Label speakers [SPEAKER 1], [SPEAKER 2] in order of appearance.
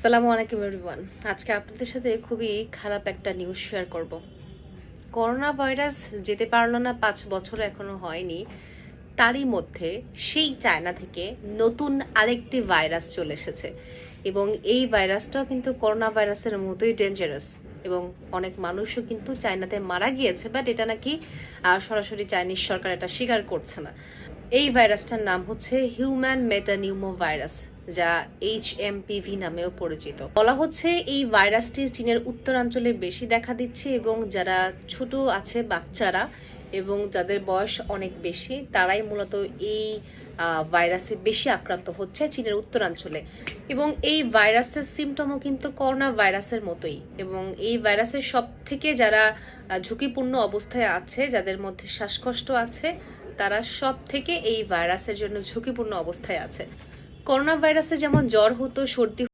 [SPEAKER 1] আসসালামু আলাইকুম এভরিওয়ান। আজকে আপনাদের সাথে খুবই খারাপ একটা নিউজ শেয়ার করব। করোনা ভাইরাস যেতে পারলো না, 5 বছর এখনো হয়নি, তারই মধ্যে সেই চায়না থেকে নতুন আরেকটি ভাইরাস চলে এসেছে এবং এই ভাইরাসটাও কিন্তু করোনা ভাইরাসের মতোই ডেঞ্জারাস এবং অনেক মানুষও কিন্তু চায়নাতে মারা গিয়েছে, বাট এটা নাকি সরাসরি চাইনিজ সরকার এটা স্বীকার করছে না। এই ভাইরাসটার নাম হচ্ছে হিউম্যান মেটানিউমো ভাইরাস, যা HMPV নামেও পরিচিত। বলা হচ্ছে এই ভাইরাসটি চীনের উত্তরাঞ্চলে বেশি দেখা দিচ্ছে এবং যারা ছোট আছে বাচ্চারা এবং যাদের বয়স অনেক বেশি তারাই মূলত এই ভাইরাসে বেশি আক্রান্ত হচ্ছে চীনের উত্তরাঞ্চলে। এবং এই ভাইরাসের সিমটমও কিন্তু করোনা ভাইরাসের মতোই এবং এই ভাইরাসের সব থেকে যারা ঝুঁকিপূর্ণ অবস্থায় আছে, যাদের মধ্যে শ্বাসকষ্ট আছে, তারা সব থেকে এই ভাইরাসের জন্য ঝুঁকিপূর্ণ অবস্থায় আছে। করোনা ভাইরাসে যেমন জ্বর হতো, সর্দি